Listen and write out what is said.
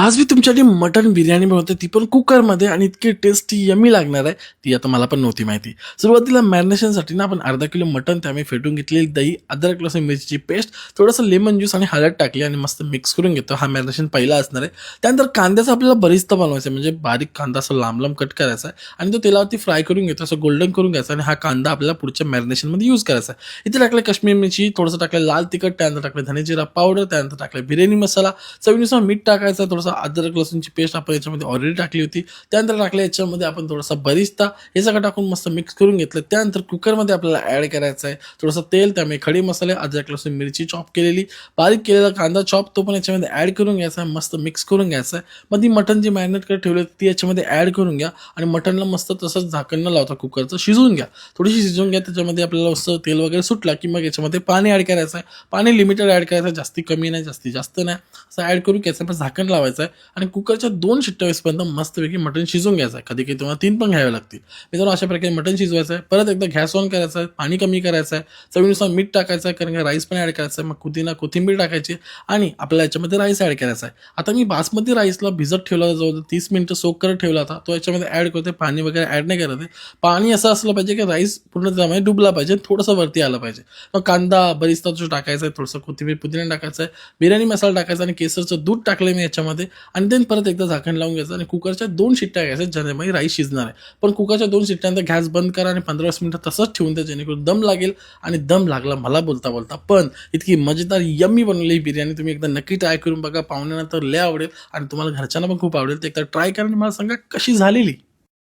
आज मी तुमच्यासाठी मटण बिर्याणी बनवते, ती पण कुकरमध्ये आणि इतकी टेस्टी यम्मी लागणार आहे, ती आता मला पण नव्हती माहिती. सुरुवातीला मॅरिनेशनसाठी ना आपण अर्धा किलो मटण त्यामध्ये फेटून घेतलेली दही, अद्रक, लसूण, मिरचीची पेस्ट, थोडंसं लेमन ज्यूस आणि हळद टाकली आणि मस्त मिक्स करून घेतो. हा मॅरिनेशन पहिला असणार आहे. त्यानंतर कांद्याचा आपल्याला बरिस्ता बनवायचा आहे, म्हणजे बारीक कांदा असा लांब-लांब कट करायचा आहे आणि तो तेलावरती फ्राय करून घेतो, असं गोल्डन करून घ्यायचा आणि हा कांदा आपल्याला पुढच्या मॅरिनेशनमध्ये यूज करायचा आहे. इथे टाकलं काश्मीरी मिरची, थोडंसं टाकलं लाल तिखट, त्यानंतर टाकलं धने जिरा पावडर, त्यानंतर टाकलं बिर्याणी मसाला, चवीनुसार मीठ टाकायचं, थोडंसं अद्रक लसूणची पेस्ट आपण याच्यामध्ये ऑलरेडी टाकली होती. त्यानंतर टाकलं याच्यामध्ये आपण थोडासा बरिस्ता, हे सगळं टाकून मस्त मिक्स करून घेतलं. त्यानंतर कुकरमध्ये आपल्याला ॲड करायचं आहे थोडंसं तेल, त्यामध्ये खडे मसाले, अद्रक लसूण मिरची चॉप केलेली, बारीक केलेला कांदा चॉप तो पण याच्यामध्ये ॲड करून घ्यायचा आहे, मस्त मिक्स करून घ्यायचं आहे. मग ती मटण जी मॅरिनेट करत ठेवली ती याच्यामध्ये ॲड करून घ्या आणि मटणला मस्त तसंच झाकण न लावता कुकरचं शिजवून घ्या. थोडीशी शिजवून घ्या. त्याच्यामध्ये आपल्याला मस्त तेल वगैरे सुटला की मग याच्यामध्ये पाणी ॲड करायचं आहे. पाणी लिमिटेड ॲड करायचं आहे, जास्ती कमी नाही, जास्तीत जास्त नाही, असं ॲड करून घ्यायचं. पण झाकण लावायचं आहे आणि कुकरच्या 2 शिट्ट्या होईपर्यंत मस्तपैकी मटण शिजवून घ्यायचं आहे. कधी कधी तुम्हाला 3 पण घ्यावे लागतील. मित्रांनो, अशा प्रकारे मटण शिजवायचं आहे. परत एकदा गॅस ऑन करायचा आहे, पाणी कमी करायचं आहे, चवीनुसार मीठ टाकायचं आहे, कारण का राईस पण ॲड करायचं आहे. मग पुदिना कोथिंबीर टाकायची आणि आपल्याला याच्यामध्ये राईस ॲड करायचा आहे. आता मी बासमती राईसला भिजत ठेवला होता, जवळ 30 मिनिटं सोक करत ठेवला होता. तो याच्यामध्ये ॲड करते. पाणी वगैरे ॲड नाही करत आहे. पाणी असं असलं पाहिजे की राईस पूर्ण त्यामध्ये डुबला पाहिजे, थोडंसं वरती आलं पाहिजे. मग कांदा बरिस्ता जो टाकायचा आहे, थोडंसं कोथिंबीर पुदिना टाकायचं आहे, बिर्याणी मसाला टाकायचा आणि केसरचं दूध टाकलं मी याच्यामध्ये आणि देन परत एकदा झाकण लावून घ्यायचं आणि कुकरच्या 2 शिट्ट्या घ्यायच्या, ज्याच्यामध्ये राईस शिजणार आहे. पण कुकरच्या 2 शिट्ट्यानंतर गॅस बंद करा आणि 15-20 मिनिटं तसंच ठेवून द्या, जेणेकरून दम लागेल. आणि दम लागला मला बोलता बोलता, पण इतकी मजेदार यम्मी बनवलेली बिर्याणी तुम्ही एकदा नक्की ट्राय करून बघा. पाहुण्यांना तर लय आवडेल आणि तुम्हाला घरच्यांना पण खूप आवडेल. ते एकदा ट्राय करा आणि मला सांगा कशी झालेली.